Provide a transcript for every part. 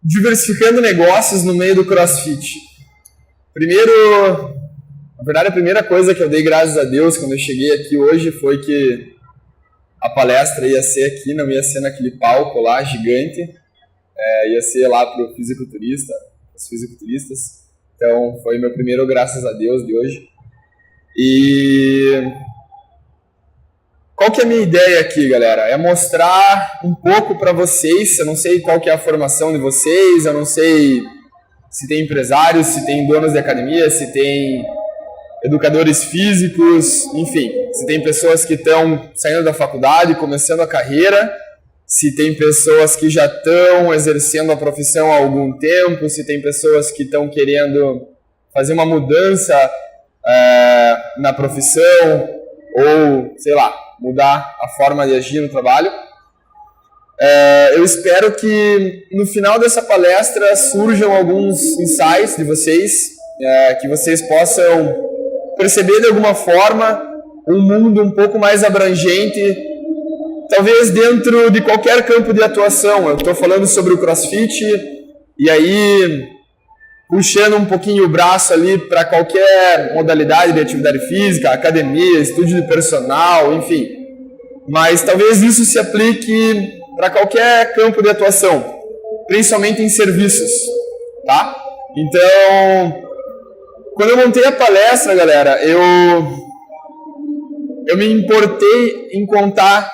diversificando negócios no meio do CrossFit. Primeiro, na verdade, a primeira coisa que eu dei graças a Deus quando eu cheguei aqui hoje foi que a palestra ia ser aqui, não ia ser naquele palco lá gigante, ia ser lá para os fisiculturistas. Então, foi meu primeiro graças a Deus de hoje. E qual que é a minha ideia aqui, galera? É mostrar um pouco para vocês. Eu não sei qual que é a formação de vocês, eu não sei se tem empresários, se tem donos de academia, se tem educadores físicos, enfim, se tem pessoas que estão saindo da faculdade, começando a carreira, se tem pessoas que já estão exercendo a profissão há algum tempo, se tem pessoas que estão querendo fazer uma mudança na profissão ou, sei lá, mudar a forma de agir no trabalho. Eu espero que no final dessa palestra surjam alguns insights de vocês, que vocês possam perceber de alguma forma um mundo um pouco mais abrangente, talvez dentro de qualquer campo de atuação. Eu estou falando sobre o CrossFit e aí puxando um pouquinho o braço ali para qualquer modalidade de atividade física, academia, estúdio de personal, enfim. Mas talvez isso se aplique para qualquer campo de atuação, principalmente em serviços, tá? Então, quando eu montei a palestra, galera, eu me importei em contar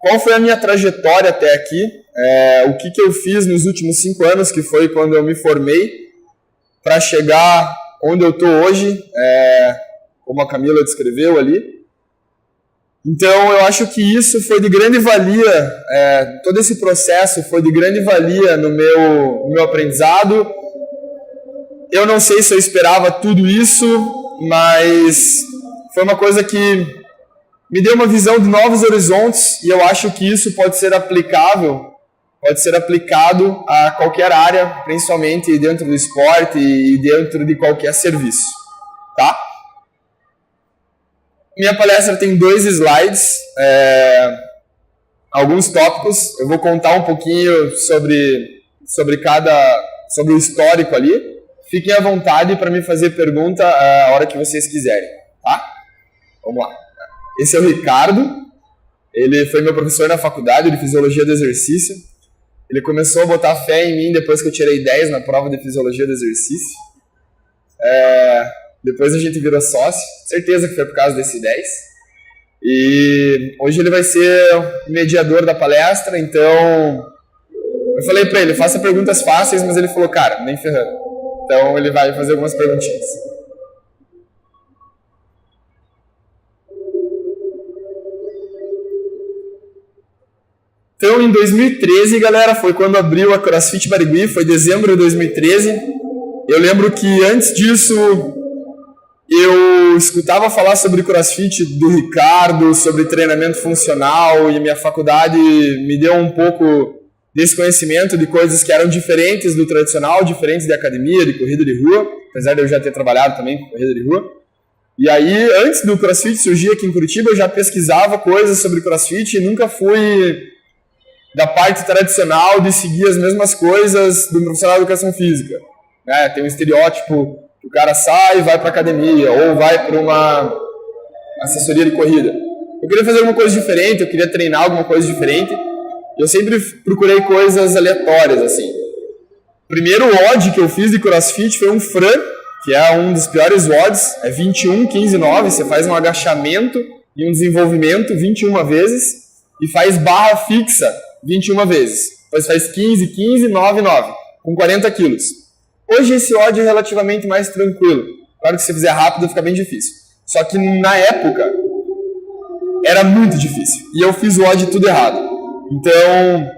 qual foi a minha trajetória até aqui, o que eu fiz nos últimos 5 anos, que foi quando eu me formei, para chegar onde eu estou hoje, como a Camila descreveu ali. Então, eu acho que isso foi de grande valia, todo esse processo foi de grande valia no meu aprendizado. Eu não sei se eu esperava tudo isso, mas foi uma coisa que me deu uma visão de novos horizontes e eu acho que isso pode ser aplicado a qualquer área, principalmente dentro do esporte e dentro de qualquer serviço, tá? Minha palestra tem 2 slides, alguns tópicos. Eu vou contar um pouquinho sobre o histórico ali. Fiquem à vontade para me fazer pergunta a hora que vocês quiserem, tá? Vamos lá. Esse é o Ricardo. Ele foi meu professor na faculdade de Fisiologia do Exercício. Ele começou a botar fé em mim depois que eu tirei 10 na prova de Fisiologia do Exercício. Depois a gente virou sócio, certeza que foi por causa desse 10. E hoje ele vai ser o mediador da palestra, então eu falei pra ele, faça perguntas fáceis, mas ele falou, cara, nem ferrando. Então ele vai fazer algumas perguntinhas. Então em 2013, galera, foi quando abriu a CrossFit Barigui, foi dezembro de 2013. Eu lembro que antes disso eu escutava falar sobre CrossFit do Ricardo, sobre treinamento funcional, e minha faculdade me deu um pouco desse conhecimento de coisas que eram diferentes do tradicional, diferentes de academia, de corrida de rua, apesar de eu já ter trabalhado também com corrida de rua. E aí, antes do CrossFit surgir aqui em Curitiba, eu já pesquisava coisas sobre CrossFit e nunca fui da parte tradicional de seguir as mesmas coisas do profissional de educação física. Tem um estereótipo que o cara sai e vai para academia ou vai para uma assessoria de corrida. Eu queria fazer alguma coisa diferente, eu queria treinar alguma coisa diferente. Eu sempre procurei coisas aleatórias, assim. O primeiro WOD que eu fiz de CrossFit foi um Fran, que é um dos piores WODs, é 21, 15, 9, você faz um agachamento e um desenvolvimento 21 vezes e faz barra fixa 21 vezes. Depois faz 15, 15, 9, 9, com 40 quilos. Hoje esse WOD é relativamente mais tranquilo. Claro que se você fizer rápido fica bem difícil. Só que na época era muito difícil e eu fiz o WOD tudo errado. Então,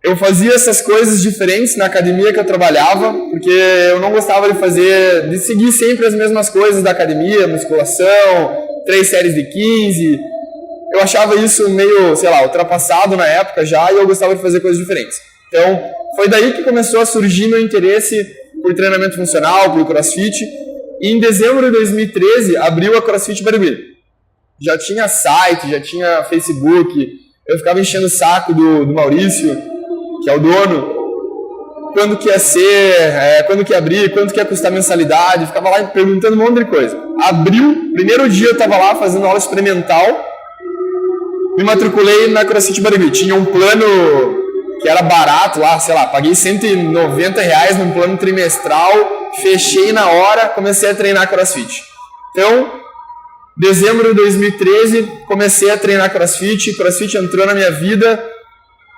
eu fazia essas coisas diferentes na academia que eu trabalhava, porque eu não gostava de seguir sempre as mesmas coisas da academia, musculação, 3 séries de 15. Eu achava isso meio, sei lá, ultrapassado na época já, e eu gostava de fazer coisas diferentes. Então, foi daí que começou a surgir meu interesse por treinamento funcional, por CrossFit. E em dezembro de 2013, abriu a CrossFit Barigui. Já tinha site, já tinha Facebook. Eu ficava enchendo o saco do Maurício, que é o dono, quando que ia ser, quando que ia abrir, quanto que ia custar a mensalidade, ficava lá perguntando um monte de coisa. Abriu, primeiro dia eu estava lá fazendo aula experimental, me matriculei na CrossFit Barigui. Tinha um plano que era barato lá, sei lá, paguei R$190 num plano trimestral, fechei na hora, comecei a treinar CrossFit. Então, dezembro de 2013, comecei a treinar CrossFit, CrossFit entrou na minha vida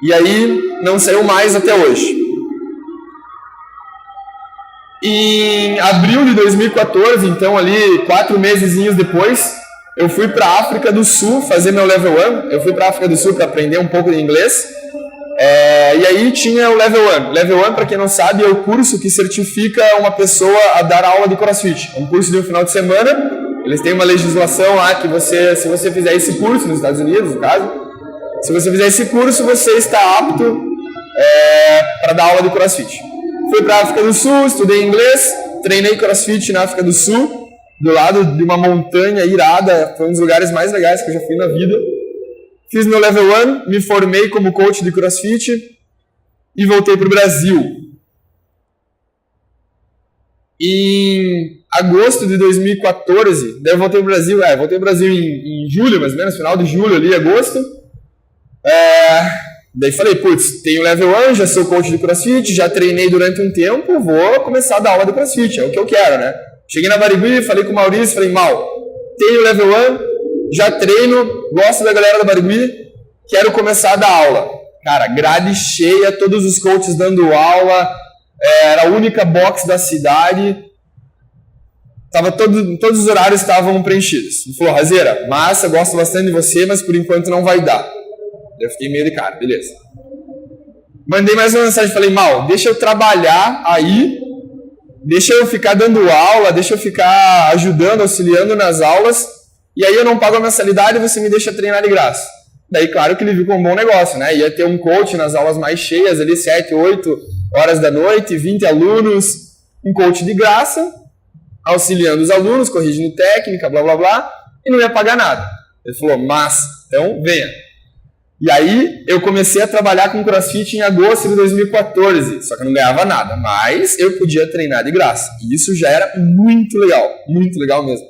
e aí não saiu mais até hoje. Em abril de 2014, então ali 4 mesezinhos depois, eu fui para a África do Sul fazer meu Level 1. Eu fui para a África do Sul para aprender um pouco de inglês. E aí tinha o Level 1. Level 1, para quem não sabe, é o curso que certifica uma pessoa a dar aula de CrossFit. É um curso de um final de semana. Eles têm uma legislação lá que se você fizer esse curso, nos Estados Unidos, no caso, se você fizer esse curso, você está apto para dar aula de CrossFit. Fui para a África do Sul, estudei inglês, treinei CrossFit na África do Sul, do lado de uma montanha irada, foi um dos lugares mais legais que eu já fui na vida. Fiz meu Level 1, me formei como coach de CrossFit e voltei para o Brasil. Em agosto de 2014, daí eu voltei para o Brasil, voltei para o Brasil em julho, mais ou menos, final de julho ali, agosto. Daí falei, putz, tenho Level 1, já sou coach de CrossFit, já treinei durante um tempo, vou começar a dar aula de CrossFit, é o que eu quero, né? Cheguei na Barigui, falei com o Maurício, falei, Mal, tenho Level 1, já treino, gosto da galera da Barigui, quero começar a dar aula. Cara, grade cheia, todos os coaches dando aula, era a única box da cidade, todos os horários estavam preenchidos. Ele falou, Razeira, massa, gosto bastante de você, mas por enquanto não vai dar. Eu fiquei meio de cara, beleza. Mandei mais uma mensagem, falei, Mal, deixa eu trabalhar aí, deixa eu ficar dando aula, deixa eu ficar ajudando, auxiliando nas aulas, e aí eu não pago a mensalidade e você me deixa treinar de graça. Daí, claro que ele viu como um bom negócio, né? Ia ter um coach nas aulas mais cheias, ali 7, 8 horas da noite, 20 alunos, um coach de graça, auxiliando os alunos, corrigindo técnica, blá, blá, blá, e não ia pagar nada. Ele falou, massa, então venha. E aí eu comecei a trabalhar com CrossFit em agosto de 2014, só que eu não ganhava nada, mas eu podia treinar de graça. E isso já era muito legal mesmo.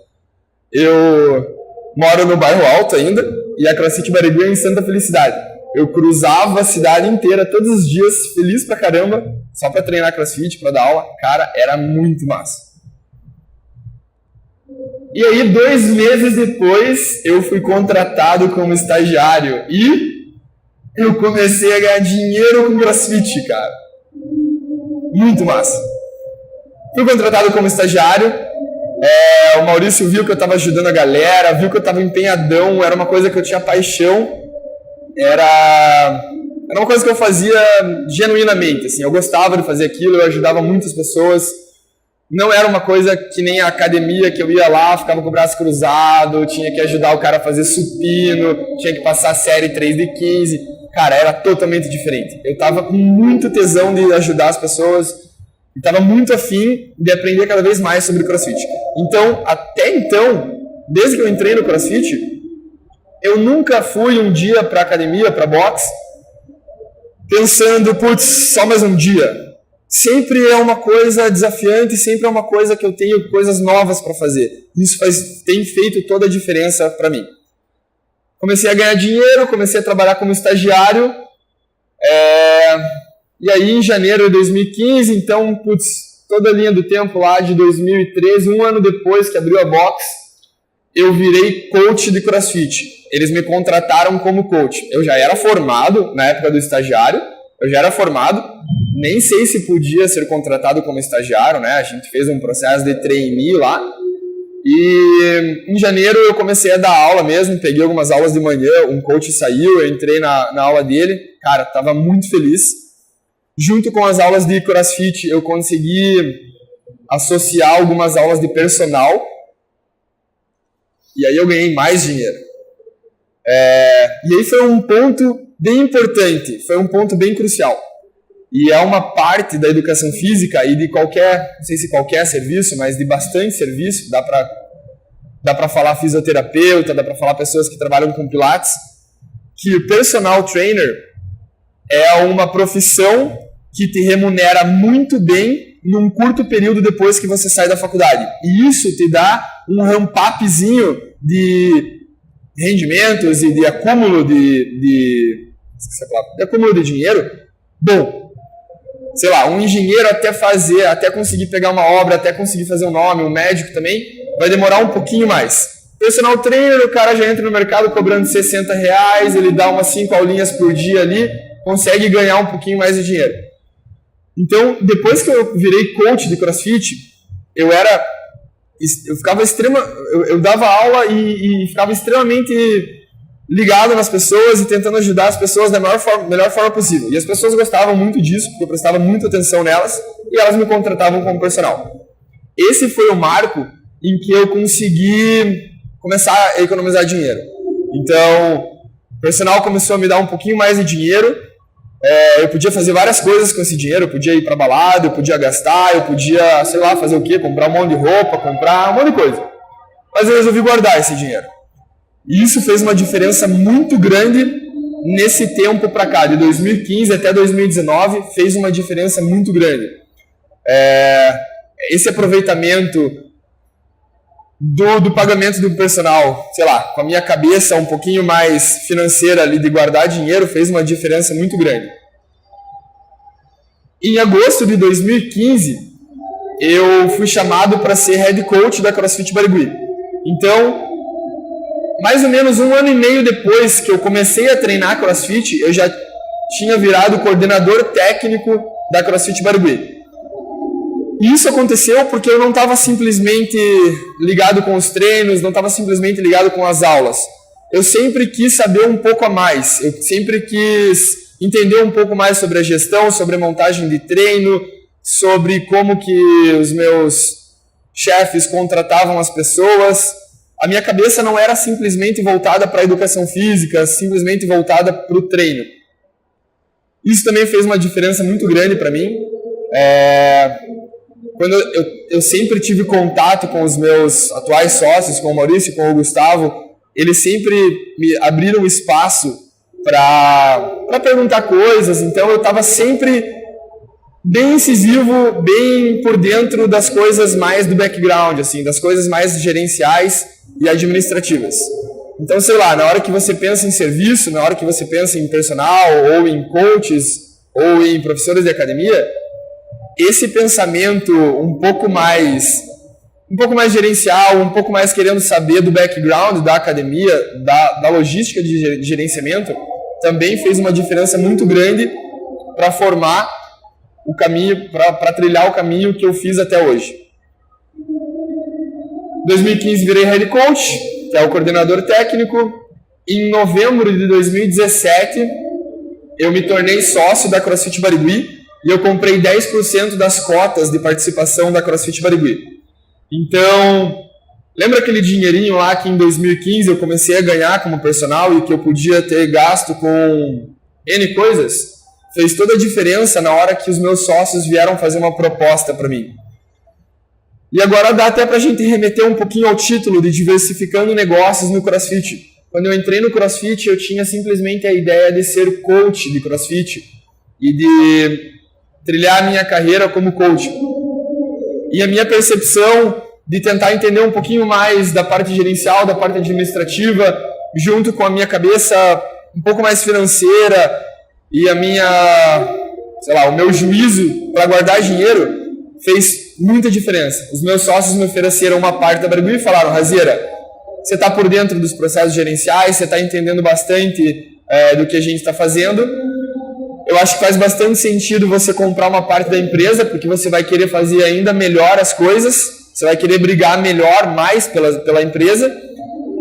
Eu moro no bairro Alto ainda, e a CrossFit Barigui é em Santa Felicidade. Eu cruzava a cidade inteira todos os dias, feliz pra caramba, só pra treinar CrossFit, pra dar aula. Cara, era muito massa. E aí, 2 meses depois, eu fui contratado como estagiário e eu comecei a ganhar dinheiro com CrossFit, cara. Muito massa. Fui contratado como estagiário. O Maurício viu que eu estava ajudando a galera, viu que eu estava empenhadão, era uma coisa que eu tinha paixão. Era uma coisa que eu fazia genuinamente, assim. Eu gostava de fazer aquilo, eu ajudava muitas pessoas. Não era uma coisa que nem a academia, que eu ia lá, ficava com o braço cruzado, tinha que ajudar o cara a fazer supino, tinha que passar a série 3 de 15. Cara, era totalmente diferente. Eu tava com muito tesão de ajudar as pessoas e tava muito afim de aprender cada vez mais sobre CrossFit. Então, até então, desde que eu entrei no CrossFit, eu nunca fui um dia pra academia, pra box, pensando, putz, só mais um dia. Sempre é uma coisa desafiante, sempre é uma coisa que eu tenho coisas novas para fazer. Isso tem feito toda a diferença para mim. Comecei a ganhar dinheiro, comecei a trabalhar como estagiário. E aí, em janeiro de 2015, então, toda a linha do tempo lá de 2013, um ano depois que abriu a box, eu virei coach de CrossFit. Eles me contrataram como coach. Eu já era formado na época do estagiário, nem sei se podia ser contratado como estagiário, né? A gente fez um processo de trainee lá. E em janeiro eu comecei a dar aula mesmo, peguei algumas aulas de manhã, um coach saiu, eu entrei na aula dele. Cara, tava muito feliz. Junto com as aulas de CrossFit, eu consegui associar algumas aulas de personal. E aí eu ganhei mais dinheiro. E aí foi um ponto bem importante, foi um ponto bem crucial. E é uma parte da educação física e de qualquer, não sei se qualquer serviço, mas de bastante serviço, dá pra falar fisioterapeuta, dá pra falar pessoas que trabalham com pilates, que o personal trainer é uma profissão que te remunera muito bem num curto período depois que você sai da faculdade. E isso te dá um ramp-upzinho de rendimentos e de acúmulo de acúmulo de dinheiro. Bom, sei lá, um engenheiro até conseguir pegar uma obra, até conseguir fazer um nome, um médico também, vai demorar um pouquinho mais. Personal trainer, o cara já entra no mercado cobrando R$60, ele dá umas 5 aulinhas por dia ali, consegue ganhar um pouquinho mais de dinheiro. Então, depois que eu virei coach de CrossFit, eu dava aula e ficava extremamente ligado nas pessoas e tentando ajudar as pessoas da melhor forma possível. E as pessoas gostavam muito disso, porque eu prestava muita atenção nelas e elas me contratavam como personal. Esse foi o marco em que eu consegui começar a economizar dinheiro. Então, o personal começou a me dar um pouquinho mais de dinheiro. Eu podia fazer várias coisas com esse dinheiro. Eu podia ir pra balada, eu podia gastar, eu podia, sei lá, fazer o quê? Comprar um monte de roupa, comprar um monte de coisa. Mas eu resolvi guardar esse dinheiro. E isso fez uma diferença muito grande nesse tempo pra cá. De 2015 até 2019, fez uma diferença muito grande. Esse aproveitamento do pagamento do personal, sei lá, com a minha cabeça um pouquinho mais financeira ali de guardar dinheiro, fez uma diferença muito grande. Em agosto de 2015, eu fui chamado para ser head coach da CrossFit Barigui. Então, mais ou menos 1 ano e meio depois que eu comecei a treinar CrossFit, eu já tinha virado coordenador técnico da CrossFit Barigui. E isso aconteceu porque eu não estava simplesmente ligado com os treinos, não estava simplesmente ligado com as aulas. Eu sempre quis saber um pouco a mais, eu sempre quis entender um pouco mais sobre a gestão, sobre a montagem de treino, sobre como que os meus chefes contratavam as pessoas. A minha cabeça não era simplesmente voltada para a educação física, simplesmente voltada para o treino. Isso também fez uma diferença muito grande para mim. Quando eu sempre tive contato com os meus atuais sócios, com o Maurício e com o Gustavo, eles sempre me abriram espaço para perguntar coisas, então eu estava sempre bem incisivo, bem por dentro das coisas mais do background, assim, das coisas mais gerenciais e administrativas. Então, sei lá, na hora que você pensa em serviço, na hora que você pensa em personal, ou em coaches, ou em professores de academia, esse pensamento um pouco mais gerencial, um pouco mais querendo saber do background da academia, da logística de gerenciamento, também fez uma diferença muito grande para formar o caminho, para trilhar o caminho que eu fiz até hoje. Em 2015 virei head coach, que é o coordenador técnico. Em novembro de 2017, eu me tornei sócio da CrossFit Barigui, e eu comprei 10% das cotas de participação da CrossFit Barigui. Então, lembra aquele dinheirinho lá que em 2015 eu comecei a ganhar como personal e que eu podia ter gasto com N coisas? Fez toda a diferença na hora que os meus sócios vieram fazer uma proposta para mim. E agora dá até para a gente remeter um pouquinho ao título de diversificando negócios no CrossFit. Quando eu entrei no CrossFit, eu tinha simplesmente a ideia de ser coach de CrossFit e de trilhar a minha carreira como coach. E a minha percepção de tentar entender um pouquinho mais da parte gerencial, da parte administrativa, junto com a minha cabeça um pouco mais financeira e a minha, sei lá, o meu juízo para guardar dinheiro, fez muita diferença. Os meus sócios me ofereceram uma parte da Barigui e falaram: Raziera, você está por dentro dos processos gerenciais, você está entendendo bastante do que a gente está fazendo. Eu acho que faz bastante sentido você comprar uma parte da empresa, porque você vai querer fazer ainda melhor as coisas, você vai querer brigar melhor, mais pela empresa,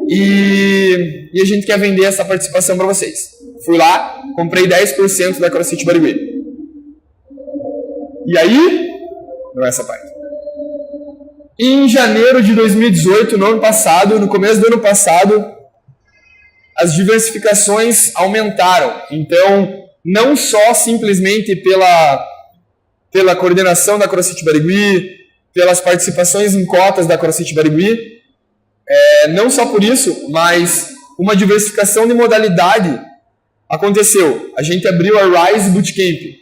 e a gente quer vender essa participação para vocês. Fui lá, comprei 10% da CrossFit Barigui. E aí, não é essa parte. Em janeiro de 2018, no começo do ano passado, as diversificações aumentaram. Então, não só simplesmente pela coordenação da CrossFit Barigui, pelas participações em cotas da CrossFit Barigui, não só por isso, mas uma diversificação de modalidade aconteceu. A gente abriu a Rise Bootcamp.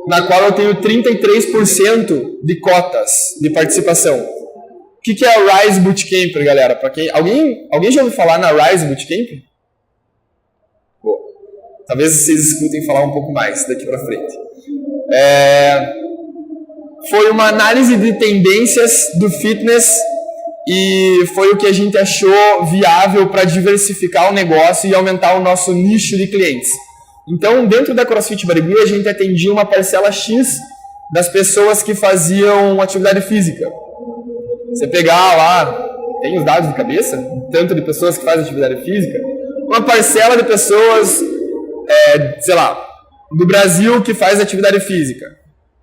na qual eu tenho 33% de cotas de participação. O que é o Rise Bootcamp, galera? Alguém já ouviu falar na Rise Bootcamp? Boa. Talvez vocês escutem falar um pouco mais daqui para frente. Foi uma análise de tendências do fitness e foi o que a gente achou viável para diversificar o negócio e aumentar o nosso nicho de clientes. Então, dentro da CrossFit Barigui, a gente atendia uma parcela X das pessoas que faziam atividade física. Você pegar lá, tem os dados de cabeça, tanto de pessoas que fazem atividade física, uma parcela de pessoas, do Brasil que faz atividade física.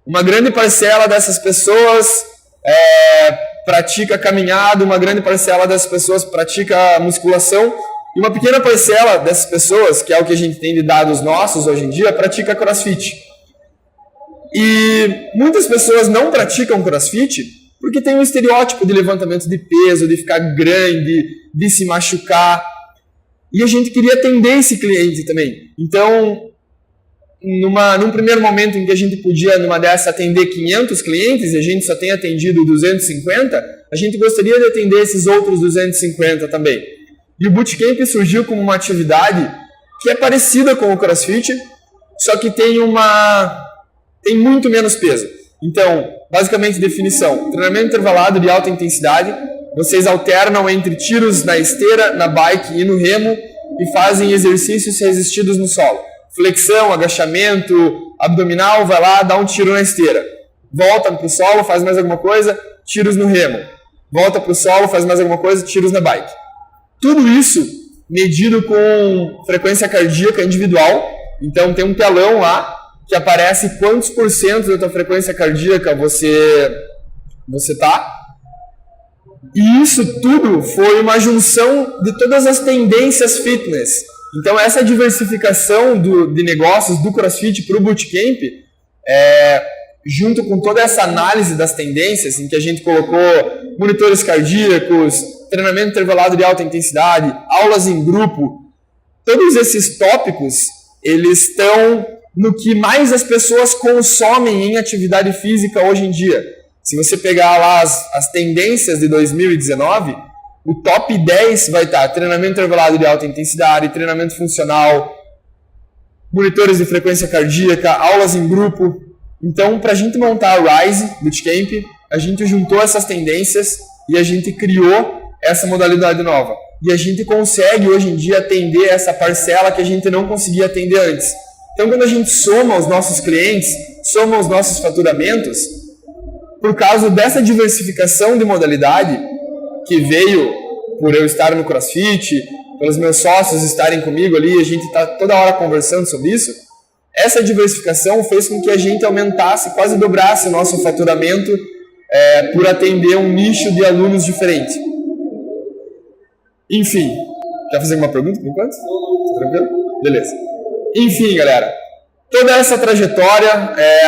Uma grande parcela dessas pessoas pratica caminhada, uma grande parcela dessas pessoas pratica musculação, e uma pequena parcela dessas pessoas, que é o que a gente tem de dados nossos hoje em dia, pratica CrossFit. E muitas pessoas não praticam CrossFit porque tem um estereótipo de levantamento de peso, de ficar grande, de se machucar. E a gente queria atender esse cliente também. Então, num primeiro momento em que a gente podia, numa dessa, atender 500 clientes e a gente só tem atendido 250, a gente gostaria de atender esses outros 250 também. E o Bootcamp surgiu como uma atividade que é parecida com o CrossFit, só que tem muito menos peso. Então, basicamente, definição: treinamento intervalado de alta intensidade. Vocês alternam entre tiros na esteira, na bike e no remo e fazem exercícios resistidos no solo. Flexão, agachamento, abdominal, vai lá, dá um tiro na esteira. Volta para o solo, faz mais alguma coisa, tiros no remo. Volta para o solo, faz mais alguma coisa, tiros na bike. Tudo isso medido com frequência cardíaca individual. Então tem um telão lá que aparece quantos % da tua frequência cardíaca você tá. E isso tudo foi uma junção de todas as tendências fitness. Então essa diversificação de negócios do CrossFit para o Bootcamp, junto com toda essa análise das tendências, em que a gente colocou monitores cardíacos, treinamento intervalado de alta intensidade, aulas em grupo, todos esses tópicos, eles estão no que mais as pessoas consomem em atividade física hoje em dia. Se você pegar lá as tendências de 2019, o top 10 vai estar treinamento intervalado de alta intensidade, treinamento funcional, monitores de frequência cardíaca, aulas em grupo. Então, para a gente montar a Rise Bootcamp, a gente juntou essas tendências e a gente criou essa modalidade nova. E a gente consegue hoje em dia atender essa parcela que a gente não conseguia atender antes. Então, quando a gente soma os nossos clientes, soma os nossos faturamentos, por causa dessa diversificação de modalidade, que veio por eu estar no CrossFit, pelos meus sócios estarem comigo ali, a gente está toda hora conversando sobre isso, essa diversificação fez com que a gente aumentasse, quase dobrasse o nosso faturamento por atender um nicho de alunos diferente. Enfim, quer fazer alguma pergunta por enquanto? Tranquilo? Beleza. Enfim, galera, toda essa trajetória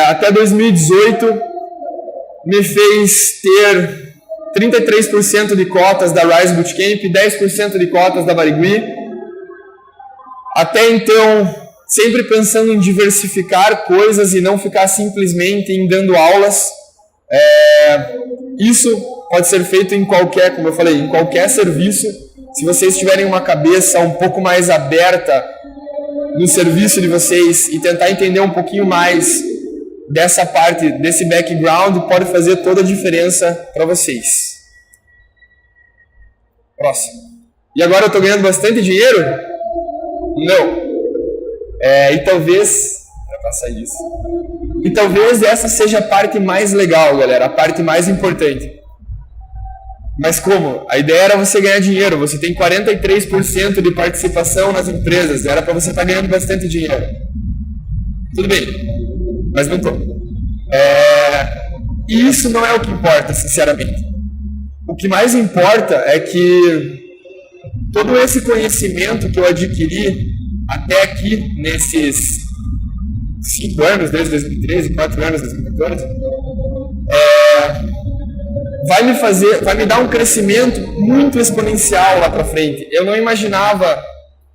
até 2018 me fez ter 33% de cotas da Rise Bootcamp, 10% de cotas da Barigui. Até então, sempre pensando em diversificar coisas e não ficar simplesmente em dando aulas. Isso pode ser feito em qualquer, como eu falei, em qualquer serviço. Se vocês tiverem uma cabeça um pouco mais aberta no serviço de vocês e tentar entender um pouquinho mais dessa parte, desse background, pode fazer toda a diferença para vocês. Próximo. E agora eu estou ganhando bastante dinheiro? Não. E talvez... Vai passar isso. E talvez essa seja a parte mais legal, galera, a parte mais importante. Mas como? A ideia era você ganhar dinheiro, você tem 43% de participação nas empresas, era para você estar ganhando bastante dinheiro. Tudo bem, mas não estou. E isso não é o que importa, sinceramente. O que mais importa é que todo esse conhecimento que eu adquiri até aqui, nesses 5 anos, desde 2013, 4 anos, 2014, vai me dar um crescimento muito exponencial lá para frente. Eu não imaginava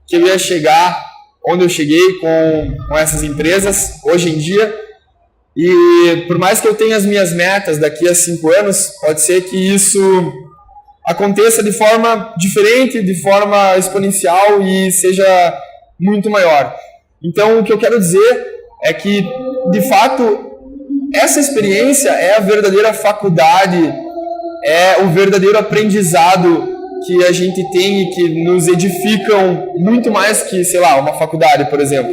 que eu ia chegar onde eu cheguei com essas empresas hoje em dia, E por mais que eu tenha as minhas metas daqui a 5 anos, pode ser que isso aconteça de forma diferente, de forma exponencial e seja muito maior. Então, o que eu quero dizer é que, de fato, essa experiência é a verdadeira faculdade, é o verdadeiro aprendizado que a gente tem e que nos edificam muito mais que, sei lá, uma faculdade, por exemplo.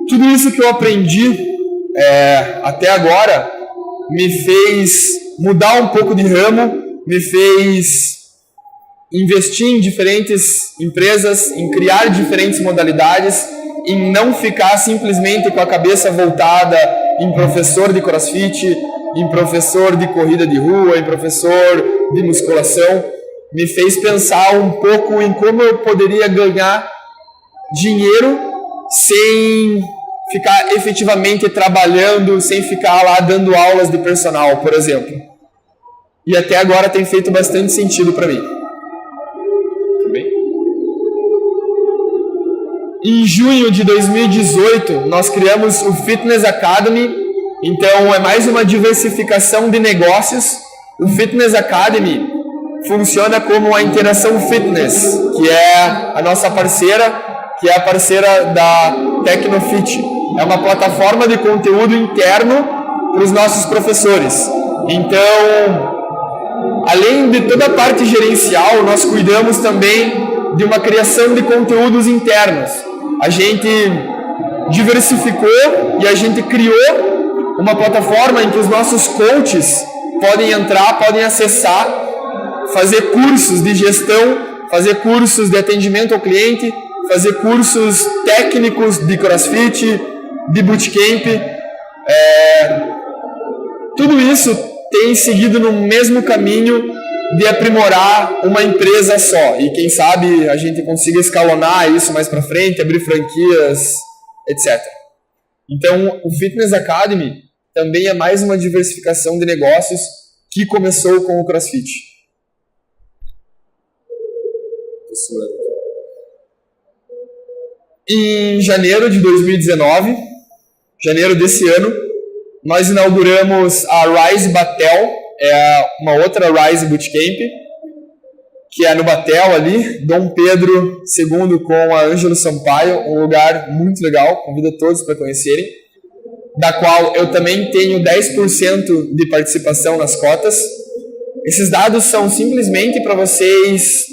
Tudo isso que eu aprendi até agora me fez mudar um pouco de ramo, me fez investir em diferentes empresas, em criar diferentes modalidades, em não ficar simplesmente com a cabeça voltada em professor de CrossFit, em professor de corrida de rua, em professor de musculação. Me fez pensar um pouco em como eu poderia ganhar dinheiro sem ficar efetivamente trabalhando, sem ficar lá dando aulas de personal, por exemplo. E até agora tem feito bastante sentido para mim. Em junho de 2018, nós criamos o Fitness Academy. Então, é mais uma diversificação de negócios. O Fitness Academy funciona como a Interação Fitness, que é a nossa parceira, que é a parceira da Tecnofit. É uma plataforma de conteúdo interno para os nossos professores. Então, além de toda a parte gerencial, nós cuidamos também de uma criação de conteúdos internos. A gente diversificou e a gente criou uma plataforma em que os nossos coaches podem entrar, podem acessar, fazer cursos de gestão, fazer cursos de atendimento ao cliente, fazer cursos técnicos de CrossFit, de bootcamp. Tudo isso tem seguido no mesmo caminho de aprimorar uma empresa só. E quem sabe a gente consiga escalonar isso mais para frente, abrir franquias, etc. Então, o Fitness Academy também é mais uma diversificação de negócios que começou com o CrossFit. Em janeiro de 2019, janeiro desse ano, nós inauguramos a Rise Batel, uma outra Rise Bootcamp, que é no Batel ali, Dom Pedro II com a Ângelo Sampaio, um lugar muito legal, convido a todos para conhecerem, da qual eu também tenho 10% de participação nas cotas. Esses dados são simplesmente para vocês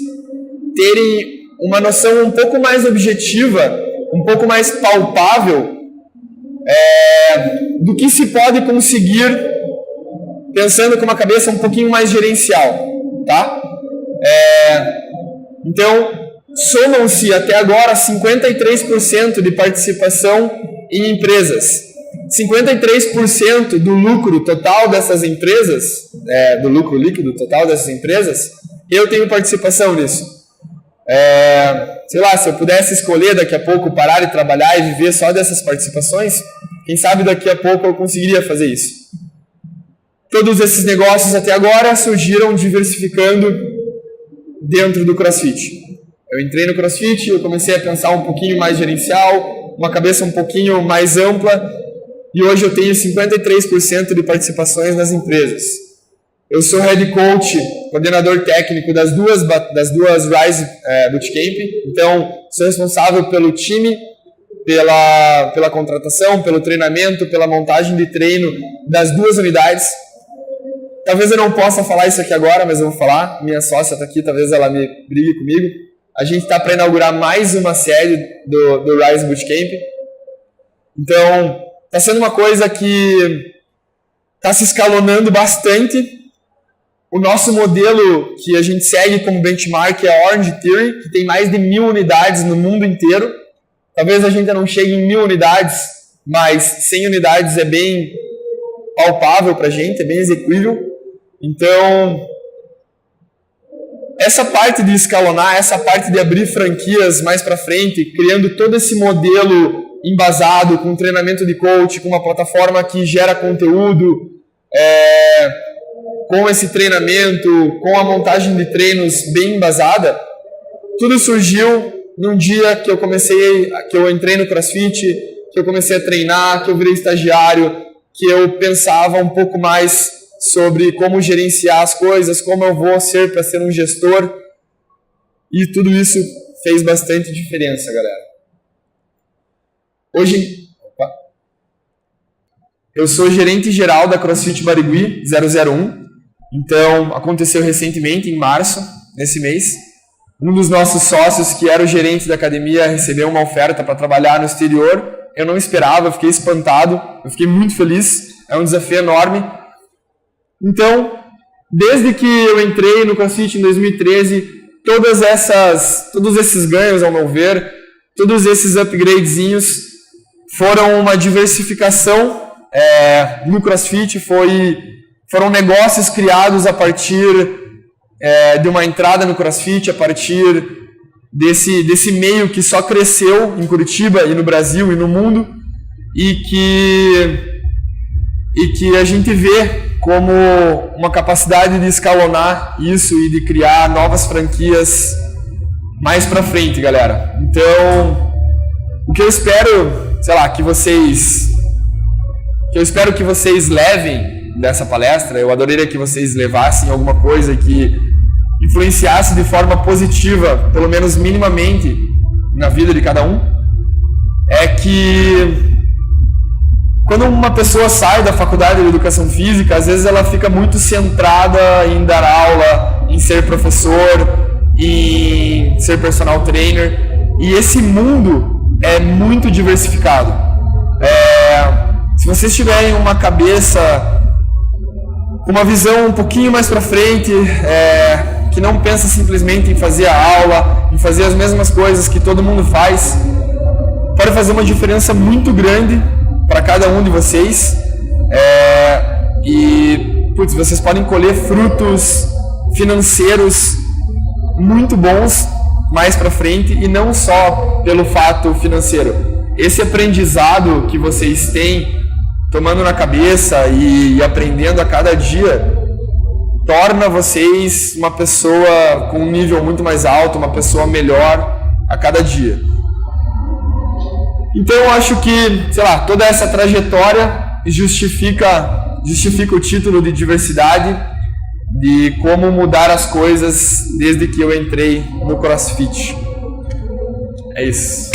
terem uma noção um pouco mais objetiva, um pouco mais palpável do que se pode conseguir pensando com uma cabeça um pouquinho mais gerencial, tá? Então, somam-se até agora 53% de participação em empresas. 53% do lucro total dessas empresas, do lucro líquido total dessas empresas, eu tenho participação nisso. Sei lá, se eu pudesse escolher daqui a pouco parar de trabalhar e viver só dessas participações, quem sabe daqui a pouco eu conseguiria fazer isso. Todos esses negócios até agora surgiram diversificando dentro do CrossFit. Eu entrei no CrossFit, eu comecei a pensar um pouquinho mais gerencial, uma cabeça um pouquinho mais ampla, e hoje eu tenho 53% de participações nas empresas. Eu sou head coach, coordenador técnico das duas Rise Bootcamp, então sou responsável pelo time, pela contratação, pelo treinamento, pela montagem de treino das duas unidades. Talvez eu não possa falar isso aqui agora, mas eu vou falar. Minha sócia está aqui, talvez ela me brigue comigo. A gente está para inaugurar mais uma série do Rise Bootcamp. Então, está sendo uma coisa que está se escalonando bastante. O nosso modelo que a gente segue como benchmark é a Orange Theory, que tem mais de 1.000 unidades no mundo inteiro. Talvez a gente não chegue em 1.000 unidades, mas 100 unidades é bem palpável para a gente, é bem execuível. Então, essa parte de escalonar, essa parte de abrir franquias mais para frente, criando todo esse modelo embasado, com treinamento de coach, com uma plataforma que gera conteúdo, com esse treinamento, com a montagem de treinos bem embasada, tudo surgiu num dia que eu entrei no CrossFit, que eu comecei a treinar, que eu virei estagiário, que eu pensava um pouco mais sobre como gerenciar as coisas, como eu vou ser para ser um gestor, e tudo isso fez bastante diferença, galera. Hoje, eu sou gerente geral da CrossFit Barigui 001, então aconteceu recentemente, em março, nesse mês. Um dos nossos sócios, que era o gerente da academia, recebeu uma oferta para trabalhar no exterior. Eu não esperava, eu fiquei espantado, eu fiquei muito feliz, é um desafio enorme. Então, desde que eu entrei no CrossFit em 2013, todos esses ganhos, ao meu ver, todos esses upgradezinhos foram uma diversificação no CrossFit, foram negócios criados a partir de uma entrada no CrossFit, a partir desse meio que só cresceu em Curitiba e no Brasil e no mundo, e que a gente vê como uma capacidade de escalonar isso e de criar novas franquias mais pra frente, galera. Então, o que eu espero, que vocês levem dessa palestra, eu adoraria que vocês levassem alguma coisa que influenciasse de forma positiva, pelo menos minimamente, na vida de cada um, é que quando uma pessoa sai da faculdade de educação física, às vezes ela fica muito centrada em dar aula, em ser professor, em ser personal trainer, e esse mundo é muito diversificado. Se vocês tiverem uma cabeça com uma visão um pouquinho mais para frente, que não pensa simplesmente em fazer a aula, em fazer as mesmas coisas que todo mundo faz, pode fazer uma diferença muito grande para cada um de vocês, vocês podem colher frutos financeiros muito bons mais para frente, e não só pelo fato financeiro. Esse aprendizado que vocês têm tomando na cabeça e aprendendo a cada dia torna vocês uma pessoa com um nível muito mais alto, uma pessoa melhor a cada dia. Então eu acho que, toda essa trajetória justifica o título de diversidade, de como mudar as coisas desde que eu entrei no CrossFit. É isso.